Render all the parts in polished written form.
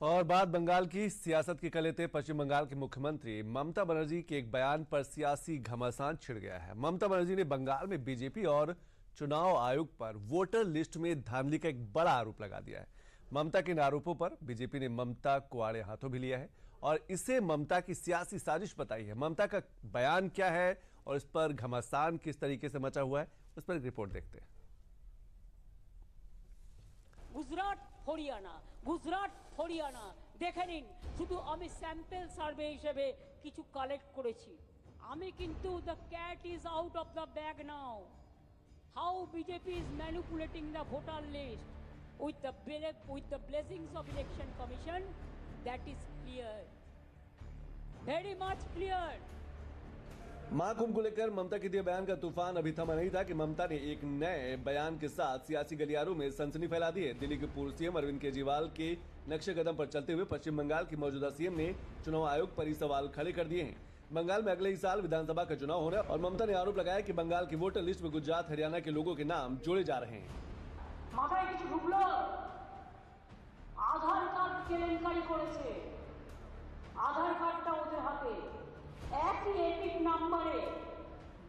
और बात बंगाल की सियासत की कर लेते। पश्चिम बंगाल के मुख्यमंत्री ममता बनर्जी के एक बयान पर सियासी घमासान छिड़ गया है। ममता बनर्जी ने बंगाल में बीजेपी और चुनाव आयोग पर वोटर लिस्ट में धांधली का एक बड़ा आरोप लगा दिया है। ममता के इन आरोपों पर बीजेपी ने ममता को आड़े हाथों भी लिया है और इसे ममता की सियासी साजिश बताई है। ममता का बयान क्या है और इस पर घमासान किस तरीके से मचा हुआ है, उस पर एक रिपोर्ट देखते हैं। गुजरात हरियाणा देखे निन शुधु आमी सैम्पल सार्वे हिसेबे किछु कालेक्ट करेछि। आमी किन्तु the cat is out of the bag now. How BJP is manipulating the voter list with the blessings of election commission, that is clear, very much clear. Mahakumbh को लेकर ममता के दिए बयान का तूफान अभी थमा नहीं था कि ममता ने एक नए बयान के साथ सियासी गलियारों में सनसनी फैला दी है। दिल्ली के पूर्व सीएम अरविंद केजरीवाल के नक्शे कदम पर चलते हुए पश्चिम बंगाल के मौजूदा सीएम ने चुनाव आयोग पर ही सवाल खड़े कर दिए हैं। बंगाल में अगले ही साल विधानसभा का चुनाव हो रहा है और ममता ने आरोप लगाया कि बंगाल की वोटर लिस्ट में गुजरात हरियाणा के लोगों के नाम जोड़े जा रहे हैं। মাথায় কিছু ঢুকলো, আধার কার্ড কেলেঙ্কারি করেছে। আধার কার্ডটা ওদের হাতে, একই এপিক নাম্বারে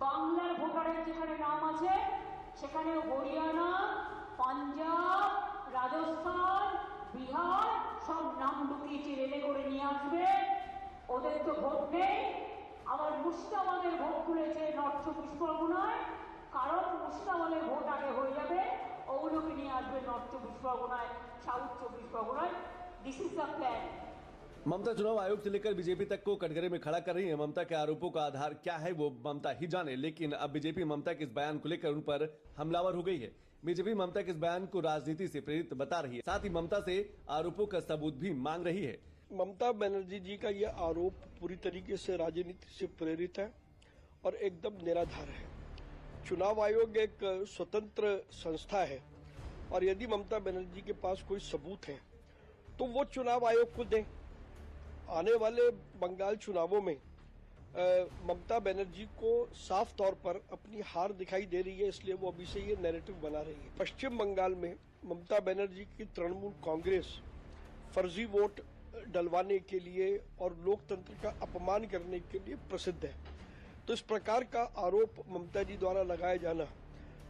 বাংলার ভোটারের যেখানে নাম আছে সেখানে হরিয়ানা, পাঞ্জাব, রাজস্থান, বিহার সব নাম ঢুকিয়েছে, রেলে করে নিয়ে আসবে। ওদের তো ভোট নেই, আবার মুর্শিদাবাদের ভোট খুলেছে নর্থ চব্বিশ পরগনায়, কারণ মুর্শিদাবাদের ভোট আগে হয়ে যাবে, ওগুলোকে নিয়ে আসবে নর্থ চব্বিশ পরগনায়, সাউথ চব্বিশ পরগনায়। This is the plan. Mamata चुनाव आयोग से लेकर बीजेपी तक को कटघरे में खड़ा कर रही है। ममता के आरोपों का आधार क्या है वो ममता ही जाने, लेकिन अब बीजेपी ममता के इस बयान को लेकर उन पर हमलावर हो गई है। बीजेपी ममता के इस बयान को राजनीति से प्रेरित बता रही है, साथ ही ममता से आरोपों का सबूत भी मांग रही है। ममता बनर्जी जी का यह आरोप पूरी तरीके से राजनीति से प्रेरित है और एकदम निराधार है। चुनाव आयोग एक स्वतंत्र संस्था है और यदि ममता बनर्जी के पास कोई सबूत है तो वो चुनाव आयोग को दें। आने वाले बंगाल चुनावों में ममता बनर्जी को साफ तौर पर अपनी हार दिखाई दे रही है, इसलिए वो अभी से ये नैरेटिव बना रही है। पश्चिम बंगाल में ममता बनर्जी की तृणमूल कांग्रेस फर्जी वोट डलवाने के लिए और लोकतंत्र का अपमान करने के लिए प्रसिद्ध है। तो इस प्रकार का आरोप ममता जी द्वारा लगाया जाना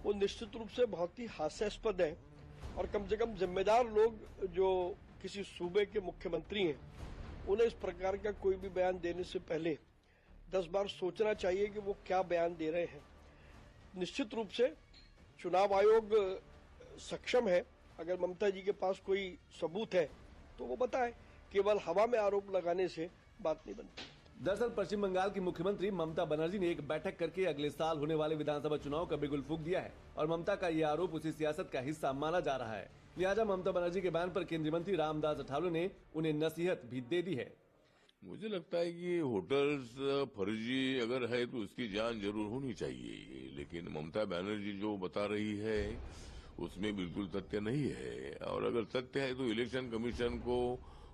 वो निश्चित रूप से बहुत ही हास्यास्पद है और कम से कम जिम्मेदार लोग जो किसी सूबे के मुख्यमंत्री हैं उन्हें इस प्रकार का कोई भी बयान देने से पहले 10 बार सोचना चाहिए कि वो क्या बयान दे रहे हैं। निश्चित रूप से चुनाव आयोग सक्षम है, अगर ममता जी के पास कोई सबूत है तो वो बताए, केवल हवा में आरोप लगाने से बात नहीं बनती। दरअसल पश्चिम बंगाल की मुख्यमंत्री ममता बनर्जी ने एक बैठक करके अगले साल होने वाले विधानसभा चुनाव का बिगुल फूंक दिया है और ममता का यह आरोप उसी सियासत का हिस्सा माना जा रहा है। लिहाजा ममता बनर्जी के बयान पर केंद्रीय मंत्री रामदास अठावले ने उन्हें नसीहत भी दे दी है। मुझे लगता है कि होटल्स फर्जी अगर है तो उसकी जांच जरूर होनी चाहिए, लेकिन ममता बनर्जी जो बता रही है उसमें बिल्कुल तथ्य नहीं है और अगर तथ्य है तो इलेक्शन कमीशन को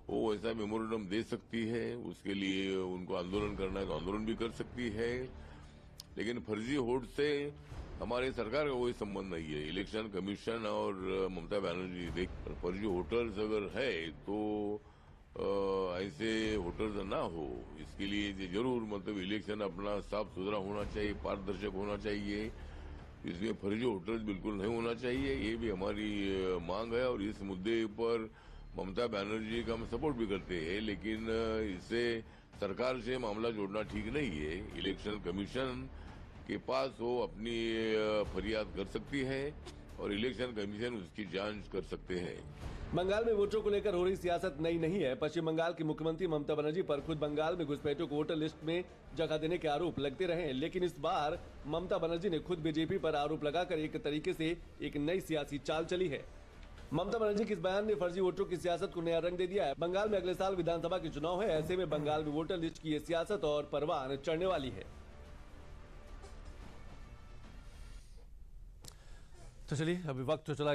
वो ऐसा मेमोरेंडम दे सकती है, उसके लिए उनको आंदोलन करना है तो आंदोलन भी कर सकती है। लेकिन फर्जी वोट से हमारे सरकार का कोई संबंध नहीं है। इलेक्शन कमीशन और ममता बनर्जी देख, फर्जी वोटर्स अगर है तो ऐसे वोटर्स ना हो, इसके लिए जरूर मतलब इलेक्शन अपना साफ सुथरा होना चाहिए, पारदर्शक होना चाहिए, इसमें फर्जी वोटर्स बिल्कुल नहीं होना चाहिए। ये भी हमारी मांग है और इस मुद्दे पर ममता बनर्जी का हम सपोर्ट भी करते हैं, लेकिन इससे सरकार से मामला जोड़ना ठीक नहीं है। इलेक्शन कमीशन के पास वो अपनी फरियाद कर सकती है और इलेक्शन कमीशन उसकी जांच कर सकते हैं। बंगाल में वोटरों को लेकर हो रही सियासत नई नहीं है। पश्चिम बंगाल की मुख्यमंत्री ममता बनर्जी पर खुद बंगाल में घुसपैठियों को वोटर लिस्ट में जगह देने के आरोप लगते रहे, लेकिन इस बार ममता बनर्जी ने खुद बीजेपी पर आरोप लगाकर एक तरीके से एक नई सियासी चाल चली है। ममता बनर्जी के इस बयान ने फर्जी वोटरों की सियासत को नया रंग दे दिया है। बंगाल में अगले साल विधानसभा के चुनाव है, ऐसे में बंगाल में वोटर लिस्ट की ये सियासत और परवान चढ़ने वाली है। तो चलिए अभी वक्त तो चला